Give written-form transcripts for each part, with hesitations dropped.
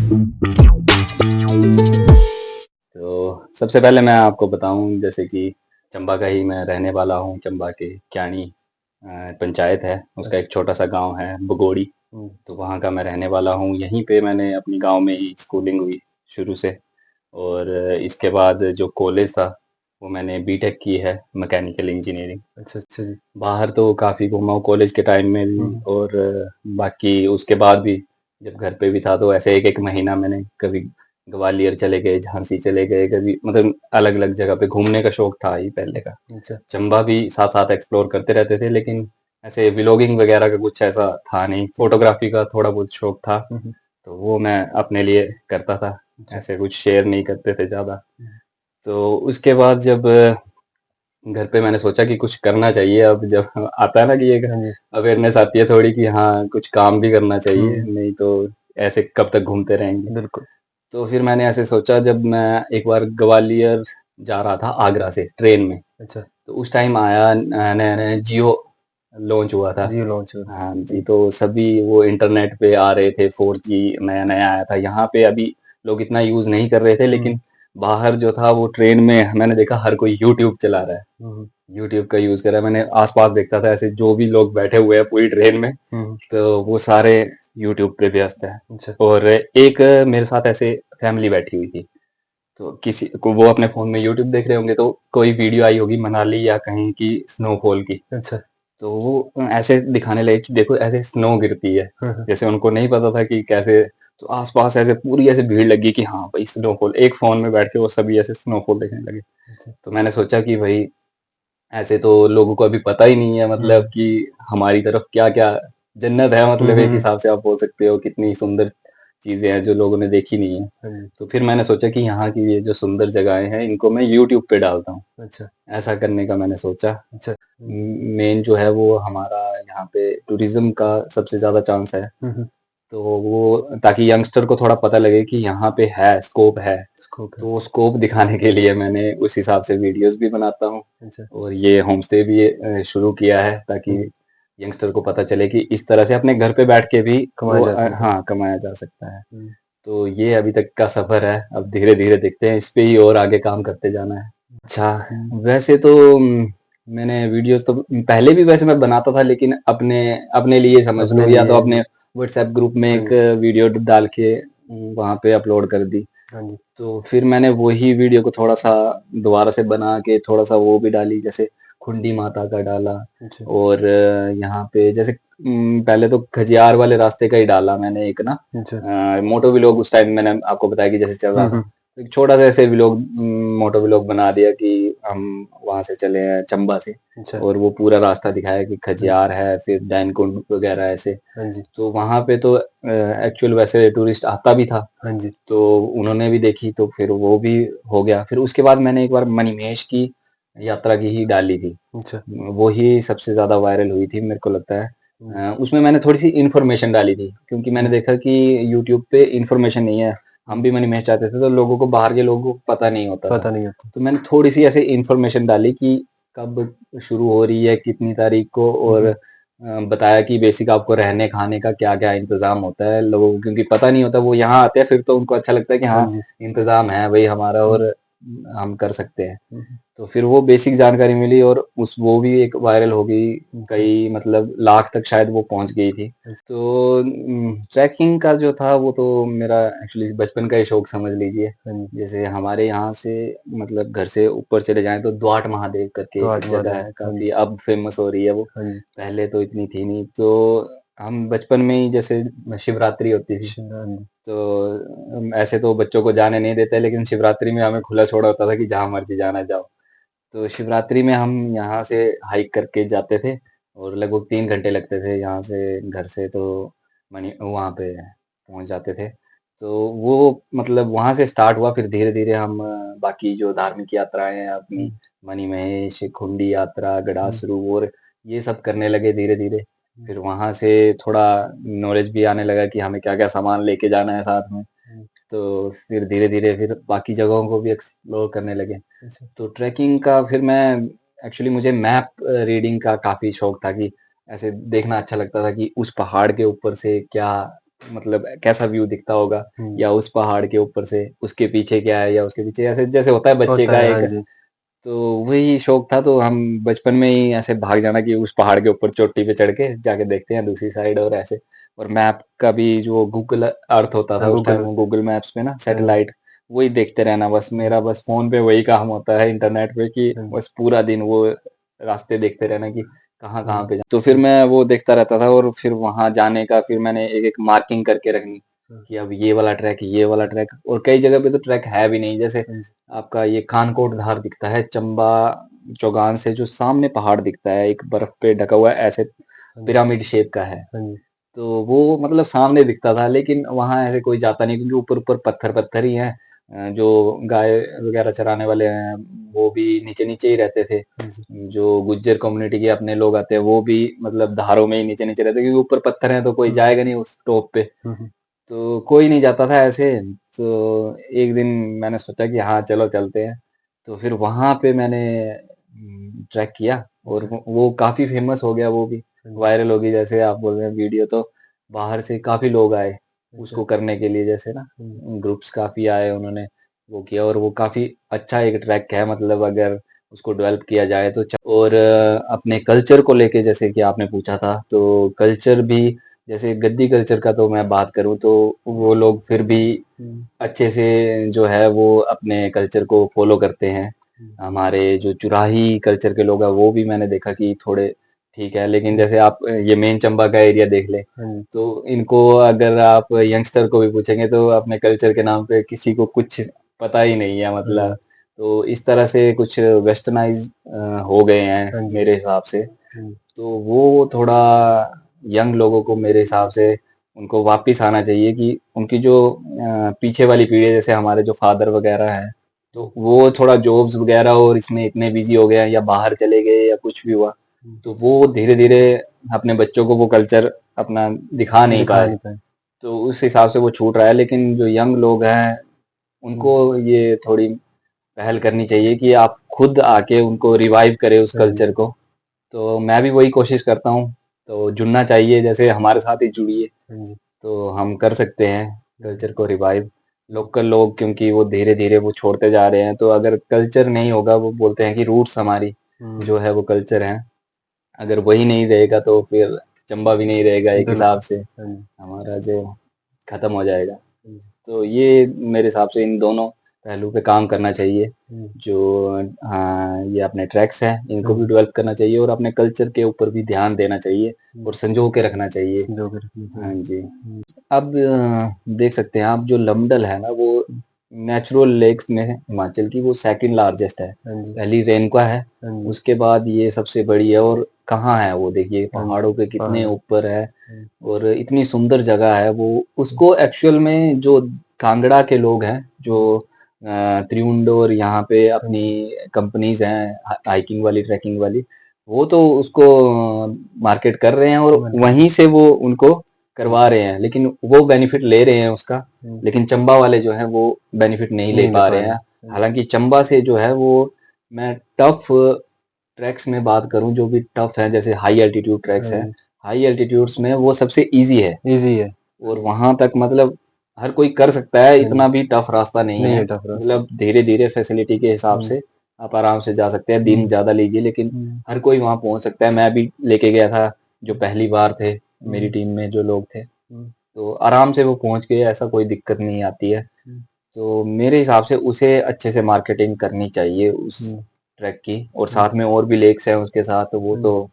तो सबसे पहले मैं आपको बताऊं जैसे कि चंबा का ही मैं रहने वाला हूं। चंबा के क्यानी पंचायत है, उसका अच्छा। एक छोटा सा गांव है बगोड़ी। हुँ, तो वहाँ का मैं रहने वाला हूँ। यहीं पे मैंने अपनी गांव में ही स्कूलिंग हुई शुरू से। और इसके बाद जो कॉलेज था वो मैंने बीटेक की है, मैकेनिकल इंजीनियरिंग। अच्छा, अच्छा जी। बाहर तो काफ़ी घूमा हूँ कॉलेज के टाइम में हुँ, भी, हुँ। और बाकी उसके बाद भी जब घर पे भी था तो ऐसे एक एक महीना मैंने कभी ग्वालियर चले गए, झांसी चले गए, कभी मतलब अलग अलग जगह पे घूमने का शौक था ही पहले का। अच्छा। चंबा भी साथ साथ एक्सप्लोर करते रहते थे, लेकिन ऐसे व्लॉगिंग वगैरह का कुछ ऐसा था नहीं। हुँ, फोटोग्राफी का थोड़ा बहुत शौक था, हुँ, हुँ। तो वो मैं अपने लिए करता था। अच्छा। ऐसे कुछ शेयर नहीं करते थे ज़्यादा। हुँ, तो उसके बाद जब घर पे मैंने सोचा कि कुछ करना चाहिए, अब जब आता है ना कि एक हाँ जी। अवेयरनेस आती है थोड़ी कि हाँ कुछ काम भी करना चाहिए, हुँ, नहीं तो ऐसे कब तक घूमते रहेंगे। बिल्कुल। तो फिर मैंने ऐसे सोचा, जब मैं एक बार ग्वालियर जा रहा था आगरा से ट्रेन में, अच्छा, तो उस टाइम आया नया नया जियो लॉन्च हुआ था। जियो लॉन्च हुआ। हाँ जी, हुँ, तो सभी वो इंटरनेट पे आ रहे थे, 4G नया नया आया था। यहाँ पे अभी लोग इतना यूज नहीं कर रहे थे, हुँ, लेकिन बाहर जो था वो ट्रेन में मैंने देखा हर कोई यूट्यूब चला रहा है। हुँ, हुँ, यूट्यूब का यूज कर रहा है। मैंने आसपास देखता था ऐसे जो भी लोग बैठे हुए हैं पूरी ट्रेन में, हुँ, तो वो सारे यूट्यूब पे व्यस्त है। अच्छा, और एक मेरे साथ ऐसे फैमिली बैठी हुई थी, तो किसी को वो अपने फोन में यूट्यूब देख रहे होंगे, तो कोई वीडियो आई होगी मनाली या कहीं की स्नोफॉल की, अच्छा। तो वो ऐसे दिखाने लगे कि देखो ऐसे स्नो गिरती है। हाँ, हाँ। जैसे उनको नहीं पता था कि कैसे। तो आसपास ऐसे पूरी ऐसे भीड़ लगी कि हाँ भाई स्नोफॉल, एक फोन में बैठ के वो सभी ऐसे स्नोफॉल देखने लगे। अच्छा। तो मैंने सोचा कि भाई ऐसे तो लोगों को अभी पता ही नहीं है, मतलब हुँ, कि हमारी तरफ क्या क्या जन्नत है, हुँ, मतलब हुँ, एक हुँ। हिसाब से आप बोल सकते हो कितनी सुंदर चीजें हैं जो लोगों ने देखी नहीं है। हाँ जी। तो फिर मैंने सोचा कि यहाँ की ये जो सुंदर जगहें हैं इनको मैं यूट्यूब पे डालता हूँ। अच्छा, ऐसा करने का मैंने सोचा। अच्छा। हुँ, मेन जो है वो हमारा यहाँ पे टूरिज्म का सबसे ज्यादा चांस है। हुँ, हुँ। तो वो ताकि यंगस्टर को थोड़ा पता लगे कि यहाँ पे है स्कोप है। स्कोप है। तो वो स्कोप दिखाने के लिए मैंने उस हिसाब से वीडियोस भी बनाता हूँ। अच्छा। और ये होम स्टे भी शुरू किया है, ताकि हुँ, यंगस्टर को पता चले कि इस तरह से अपने घर पे बैठ के भी कमाया वो जा सकता है। हाँ कमाया जा सकता है। हुँ, तो ये अभी तक का सफर है, अब धीरे धीरे देखते हैं, इस पे ही और आगे काम करते जाना है। अच्छा, हुँ, वैसे तो मैंने वीडियोस तो पहले भी वैसे मैं बनाता था, लेकिन अपने अपने लिए समझ अपने लो, या लिए तो अपने व्हाट्सएप ग्रुप में हाँ एक जी, वीडियो डाल के वहां पे अपलोड कर दी। हाँ जी। तो फिर मैंने वही वीडियो को थोड़ा सा दोबारा से बना के थोड़ा सा वो भी डाली, जैसे खुंडी माता का डाला। अच्छा, और यहाँ पे जैसे पहले तो खजियार वाले रास्ते का ही डाला मैंने एक ना। अच्छा। मोटो व्लॉग उस टाइम मैंने आपको बताया कि जैसे चल रहा हुँ, था, हुँ, तो एक छोटा सा ऐसे व्लॉग, मोटो व्लॉग बना दिया कि हम वहां से चले हैं चंबा से। अच्छा। और वो पूरा रास्ता दिखाया कि हाँ, खजियार है, फिर डैन कुंड वगैरह ऐसे। हाँ जी, तो वहां पे तो एक्चुअल वैसे टूरिस्ट आता भी था, हाँ जी। तो उन्होंने भी देखी, तो फिर वो भी हो गया। फिर उसके बाद मैंने एक बार मणिमहेश की यात्रा की ही डाली थी। अच्छा। वो ही सबसे ज्यादा वायरल हुई थी मेरे को लगता है। हुँ, उसमें मैंने थोड़ी सी इन्फॉर्मेशन डाली थी, क्योंकि मैंने हुँ, देखा कि यूट्यूब पे इन्फॉर्मेशन नहीं है। हम हुँ। भी मणिमहेश चाहते थे, तो लोगों को, बाहर के लोगों को पता नहीं होता था। पता नहीं होता। तो मैंने थोड़ी सी ऐसे इन्फॉर्मेशन डाली कि कब शुरू हो रही है, कितनी तारीख को, हुँ, और हुँ। बताया कि बेसिक आपको रहने खाने का क्या क्या इंतजाम होता है। लोगों को क्योंकि पता नहीं होता, वो यहाँ आते हैं फिर तो उनको अच्छा लगता है कि हाँ हाँ जी। इंतजाम है भाई हमारा, हुँ, और हम कर सकते हैं। हुँ, हुँ। तो फिर वो बेसिक जानकारी मिली, और उस वो भी एक वायरल हो गई। अच्छा, कई मतलब लाख तक शायद वो पहुंच गई थी। अच्छा। तो ट्रैकिंग का जो था वो तो मेरा एक्चुअली बचपन का ही शौक समझ लीजिए। हाँ जी। जैसे हमारे यहाँ से मतलब घर से ऊपर चले जाएं तो द्वाट महादेव करके तो एक आठ जगह महादेव। है, हाँ काफी जी, अब फेमस हो रही है वो। हाँ जी। पहले तो इतनी थी नहीं। तो हम बचपन में ही जैसे शिवरात्रि होती थी, हाँ जी। तो ऐसे तो बच्चों को जाने नहीं देते, लेकिन शिवरात्रि में हमें खुला छोड़ा होता था कि जहाँ मर्जी जाना जाओ। तो शिवरात्रि में हम यहाँ से हाइक करके जाते थे, और लगभग 3 घंटे लगते थे यहाँ से, घर से तो मणि वहाँ पे पहुँच जाते थे। तो वो मतलब वहाँ से स्टार्ट हुआ, फिर धीरे धीरे हम बाकी जो धार्मिक यात्राएं हैं अपनी, हुँ, मणिमहेश, खुंडी यात्रा, हुँ, गडासुरु, और ये सब करने लगे धीरे धीरे। हुँ, फिर वहाँ से थोड़ा नॉलेज भी आने लगा कि हमें क्या क्या सामान लेके जाना है साथ में। हुँ। तो फिर धीरे धीरे फिर बाकी जगहों को भी एक्सप्लोर करने लगे। अच्छा। तो ट्रैकिंग का फिर मैं एक्चुअली मुझे मैप रीडिंग का काफ़ी शौक था कि ऐसे देखना अच्छा लगता था कि उस पहाड़ के ऊपर से क्या मतलब कैसा व्यू दिखता होगा, या उस पहाड़ के ऊपर से उसके पीछे क्या है, या उसके पीछे ऐसे जैसे होता है बच्चे होता का है, हाँ एक। जी। तो वही शौक था, तो हम बचपन में ही ऐसे भाग जाना कि उस पहाड़ के ऊपर चोटी पे चढ़ के जाके देखते हैं दूसरी साइड, और ऐसे। और मैप का भी जो गूगल अर्थ होता था हाँ, उस गूगल टाइम, अर्थ। गूगल मैप्स पे ना हाँ जी। सैटेलाइट, वही देखते रहना बस। हुँ, मेरा बस फोन पे वही काम होता है इंटरनेट पे, कि हाँ जी। बस पूरा दिन वो रास्ते देखते रहना कि कहाँ कहाँ हुँ, पे तो फिर हुँ, मैं वो देखता रहता था, और फिर वहां जाने का फिर मैंने एक एक मार्किंग करके रखनी, हुँ, कि अब ये वाला ट्रैक, ये वाला ट्रैक। और कई जगह पे तो ट्रैक है भी नहीं, जैसे हाँ जी, आपका ये खानकोट धार दिखता है चंबा चौगान से, जो सामने पहाड़ दिखता है एक बर्फ पे ढका हुआ है, ऐसे हाँ जी, पिरामिड शेप का है। हाँ जी, तो वो मतलब सामने दिखता था, लेकिन वहां ऐसे कोई जाता नहीं, क्योंकि ऊपर ऊपर पत्थर पत्थर ही हैं। जो गाय वगैरह चराने वाले हैं वो भी नीचे नीचे ही रहते थे। हाँ जी। जो गुज्जर कम्युनिटी के अपने लोग आते हैं वो भी मतलब धारों में ही नीचे नीचे रहते हैं, क्योंकि ऊपर पत्थर हैं तो कोई हुँ, जाएगा नहीं उस टॉप पे। हुँ, हुँ, तो कोई नहीं जाता था ऐसे। तो एक दिन मैंने सोचा कि हाँ चलो चलते हैं। तो फिर वहां पे मैंने ट्रैक किया, और अच्छा, वो काफी फेमस हो गया, वो भी हाँ जी, वायरल हो गई, जैसे आप बोल रहे हैं वीडियो। तो बाहर से काफी लोग आए अच्छा, उसको करने के लिए, जैसे ना हुँ, ग्रुप्स काफी आए, उन्होंने वो किया। और वो काफी अच्छा एक ट्रैक है, मतलब अगर उसको डेवलप किया जाए तो और अपने कल्चर को लेके, जैसे कि आपने पूछा था, तो कल्चर भी, जैसे गद्दी कल्चर का तो मैं बात करूँ तो वो लोग फिर भी हुँ, अच्छे से जो है वो अपने कल्चर को फॉलो करते हैं। हुँ, हमारे जो चुराही कल्चर के लोग हैं वो भी मैंने देखा कि थोड़े ठीक है, लेकिन हुँ, जैसे आप ये मेन चंबा का एरिया देख लें, हाँ जी, तो इनको अगर आप यंगस्टर को भी पूछेंगे तो अपने कल्चर के नाम पे किसी को कुछ पता ही नहीं है, हाँ मतलब। जी, तो इस तरह से कुछ वेस्टर्नाइज हो गए हैं हाँ जी, मेरे हिसाब से। हुँ, तो वो थोड़ा यंग लोगों को मेरे हिसाब से उनको वापिस आना चाहिए, कि उनकी जो पीछे वाली पीढ़ी है, जैसे हमारे जो फादर वगैरह हैं, हुँ, तो वो थोड़ा जॉब्स वगैरह और इसमें इतने बिजी हो गए हैं, या बाहर चले गए, या कुछ भी हुआ, हुँ, तो वो धीरे धीरे अपने बच्चों को वो कल्चर अपना दिखा नहीं दिखा पाए। नहीं पाए। तो उस हिसाब से वो छूट रहा है, लेकिन जो यंग लोग हैं हुँ, उनको ये थोड़ी पहल करनी चाहिए कि आप खुद आके उनको रिवाइव करें उस हाँ जी, कल्चर को। तो मैं भी वही कोशिश करता हूँ। तो जुड़ना चाहिए, जैसे हमारे साथ ही जुड़िए, हाँ जी, तो हम कर सकते हैं हुँ, कल्चर को रिवाइव। हुँ, लोकल लोग क्योंकि वो धीरे धीरे वो छोड़ते जा रहे हैं, तो अगर कल्चर नहीं होगा, वो बोलते हैं कि रूट्स हमारी हुँ, जो है वो कल्चर है, अगर वही नहीं रहेगा तो फिर चंबा भी नहीं रहेगा एक हिसाब बिल्कुल, से, हाँ जी, हमारा जो खत्म हो जाएगा। हाँ जी, तो ये मेरे हिसाब से इन दोनों पहलू पे काम करना चाहिए। हुँ, जो हाँ, ये अपने ट्रैक्स हैं हाँ इनको भी जी, डेवलप करना चाहिए, और अपने कल्चर के ऊपर भी ध्यान देना चाहिए, हुँ, और संजो के रखना चाहिए। संजो के रखनी हाँ चाहिए। जी। हुँ, अब देख सकते हैं आप, जो लमडल है ना वो हुँ, नेचुरल लेक्स में है हिमाचल की, वो सेकंड लार्जेस्ट है। हाँ जी, पहली रेणुका है, हाँ जी, उसके बाद ये सबसे बड़ी है। और कहाँ है वो, देखिए हाँ जी, पहाड़ों के कितने पहाड़, ऊपर है, हुँ, और इतनी सुंदर जगह है वो। हुँ, उसको एक्चुअल में जो कांगड़ा के लोग हैं, जो हुँ, त्रिउंड और यहाँ पे हाँ अपनी जी, कंपनीज हैं हाइकिंग वाली, ट्रैकिंग वाली, वो तो उसको मार्केट कर रहे हैं, और मार्केट में, वहीं से वो उनको हाँ करवा जी, रहे हैं, लेकिन वो बेनिफिट ले रहे हैं उसका। हुँ, लेकिन चंबा वाले जो हैं वो बेनिफिट नहीं ले नहीं ले पा पा रहे रहे हैं। हैं। हाँ जी, हालांकि चंबा से जो है वो, मैं टफ ट्रैक्स में बात करूं, जो भी टफ है, जैसे हाई एल्टीट्यूड हाँ ट्रैक्स हैं, जी, हाई एल्टीट्यूड्स में वो सबसे इजी है। ईज़ी है। और वहां तक मतलब हर कोई कर सकता है, हाँ जी, इतना भी टफ रास्ता नहीं नहीं है। है टफ रास्ता। मतलब धीरे धीरे फैसिलिटी के हिसाब हुँ, से आप आराम से जा सकते हैं, दिन हुँ, ज्यादा लीजिए, लेकिन हुँ, हर कोई वहां पहुंच सकता है। मैं भी लेके गया था, जो हुँ, पहली बार थे मेरी हुँ, टीम में जो लोग थे, हुँ, तो आराम से वो पहुंच गए, ऐसा कोई दिक्कत नहीं आती है। हुँ, तो मेरे हिसाब से उसे अच्छे से मार्केटिंग करनी चाहिए उस हुँ, ट्रैक की, और हुँ, साथ में और भी लेक्स हैं उसके साथ, तो वो हुँ, तो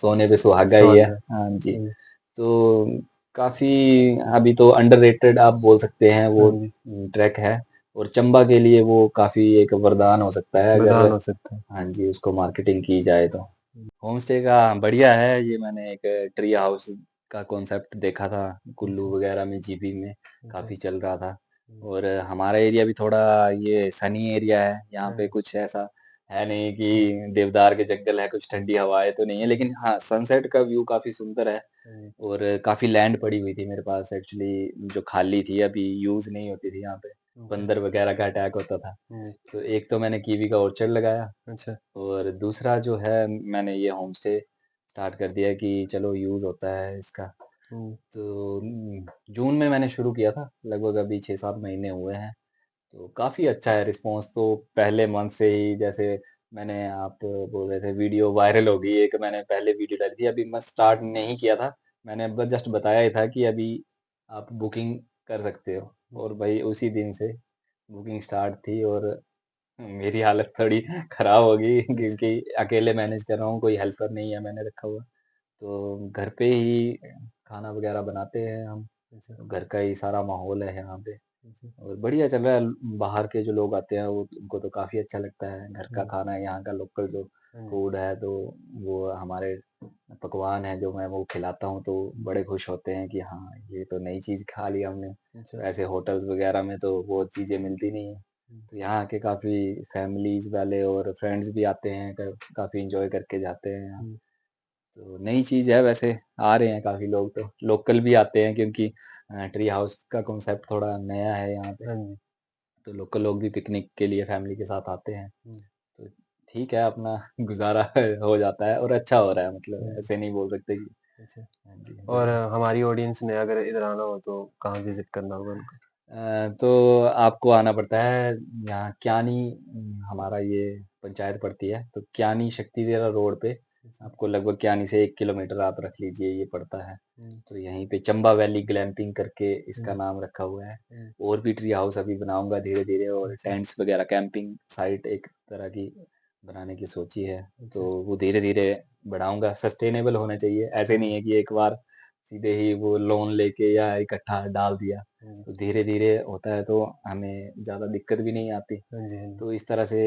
सोने पे सुहागा ही है। स्वाद है। हाँ जी। हुँ, तो काफी अभी तो अंडररेटेड आप बोल सकते हैं हाँ वो जी, ट्रैक है, और चंबा के लिए वो काफी एक वरदान हो सकता है, अगर वरदान हो सकता है। हाँ जी उसको मार्केटिंग की जाए तो। हुँ, होम स्टे का बढ़िया है, ये मैंने एक ट्री हाउस का कॉन्सेप्ट देखा था कुल्लू अच्छा, वगैरह में, जीपी में अच्छा, काफी चल रहा था। हुँ, और हमारा एरिया भी थोड़ा ये सनी एरिया है, यहाँ पे हाँ, कुछ ऐसा है नहीं अच्छा, कि देवदार के जंगल है, कुछ ठंडी हवाएं तो नहीं है, लेकिन हाँ सनसेट का व्यू काफी सुंदर है। हाँ, और काफी लैंड पड़ी हुई थी मेरे पास एक्चुअली, जो खाली थी अभी यूज नहीं होती थी यहाँ पे, अच्छा, बंदर वगैरह का अटैक होता था। जी, तो एक तो मैंने कीवी का ऑर्चर्ड लगाया, अच्छा, और दूसरा जो है मैंने ये होम स्टे स्टार्ट कर दिया कि चलो यूज होता है इसका। हुँ, तो जून में मैंने शुरू किया था, लगभग अभी 6-7 महीने हुए हैं। तो काफ़ी अच्छा है रिस्पॉन्स तो पहले मंथ से ही जैसे मैंने आप बोल रहे थे वीडियो वायरल हो गई एक मैंने पहले वीडियो डाली थी, अभी मैं स्टार्ट नहीं किया था। मैंने बस जस्ट बताया ही था कि अभी आप बुकिंग कर सकते हो हुँ, और भाई उसी दिन से बुकिंग स्टार्ट थी और मेरी हालत थोड़ी खराब हो गई अच्छा, क्योंकि अकेले मैनेज कर रहा हूँ, कोई हेल्पर नहीं है मैंने रखा हुआ। तो घर पे ही खाना वगैरह बनाते हैं हम, अच्छा, तो घर का ही सारा माहौल है यहाँ पे। अच्छा, और बढ़िया चल रहा है, बाहर के जो लोग आते हैं वो उनको तो काफ़ी अच्छा लगता है, घर का हुँ, खाना है, यहाँ का लोकल जो हाँ जी, फूड है तो वो हमारे पकवान हैं जो मैं वो खिलाता हूँ तो बड़े खुश होते हैं कि हाँ, ये तो नई चीज़ खा ली हमने। अच्छा, तो ऐसे होटल्स वगैरह में तो वो चीज़ें मिलती नहीं है। हुँ, तो यहाँ आके काफ़ी फैमिलीज़ वाले और फ्रेंड्स भी आते हैं, काफ़ी एन्जॉय करके जाते हैं यहाँ। हुँ, तो नई चीज़ है वैसे, आ रहे हैं काफ़ी लोग तो, लोकल भी आते हैं क्योंकि ट्री हाउस का कॉन्सेप्ट थोड़ा नया है यहाँ पे। हाँ जी, तो लोकल लोग भी पिकनिक के लिए फैमिली के साथ आते हैं। हुँ, तो ठीक है अपना गुज़ारा हो जाता है और अच्छा हो रहा है मतलब हुँ, ऐसे नहीं बोल सकते कि अच्छा। हाँ जी, हाँ और जी। हमारी ऑडियंस ने अगर इधर आना हो तो कहाँ विज़िट करना होगा उनको? तो आपको आना पड़ता है यहाँ क्यानी हमारा ये पंचायत पड़ती है, तो क्यानी शक्ति विहार रोड पे अच्छा, आपको लगभग क्यानी से 1 किलोमीटर आप रख लीजिए ये पड़ता है। हुँ, तो यहीं पे चंबा वैली ग्लैम्पिंग करके इसका हुँ, नाम रखा हुआ है। हुँ, और भी ट्री हाउस अभी बनाऊँगा धीरे-धीरे और अच्छा, टेंट्स वगैरह कैंपिंग साइट एक तरह की बनाने की सोची है। तो अच्छा, वो धीरे-धीरे बढ़ाऊँगा, सस्टेनेबल होना चाहिए। ऐसे हाँ, नहीं है कि एक बार सीधे ही वो लोन लेके या इकट्ठा डाल दिया। हाँ जी, तो धीरे-धीरे होता है तो हमें ज़्यादा दिक्कत भी नहीं आती। हाँ जी, हाँ जी, तो इस तरह से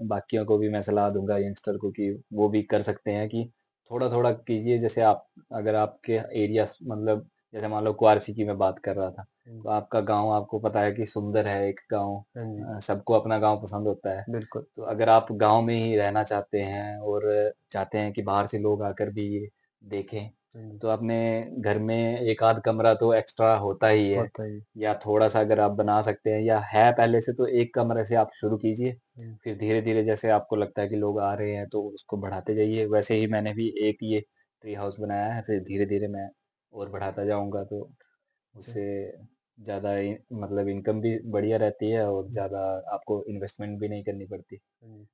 बाकियों को भी मैं सलाह दूँगा यंगस्टर को कि वो भी कर सकते हैं कि थोड़ा-थोड़ा कीजिए। जैसे आप अगर आपके एरियाज़ मतलब जैसे मान लो क्वारसी की मैं बात कर रहा था, हाँ तो जी, आपका गाँव आपको पता है कि सुंदर है एक गाँव हाँ जी, सबको अपना गाँव पसंद होता है। बिल्कुल, तो अगर आप गाँव में ही रहना चाहते हैं और चाहते हैं कि बाहर से लोग आकर भी ये देखें, हाँ जी, तो अपने घर में एक आध कमरा तो एक्स्ट्रा होता ही है। होता ही या थोड़ा-सा अगर आप बना सकते हैं या है पहले से तो एक कमरे से आप शुरू कीजिए। हुँ, फिर धीरे-धीरे जैसे आपको लगता है कि लोग आ रहे हैं तो उसको बढ़ाते जाइए। वैसे ही मैंने भी एक ये ट्री हाउस बनाया है, फिर धीरे-धीरे मैं और बढ़ाता जाऊँगा तो अच्छा, उससे ज़्यादा मतलब इनकम भी बढ़िया रहती है और हुँ, ज़्यादा आपको इन्वेस्टमेंट भी नहीं करनी पड़ती। हाँ जी।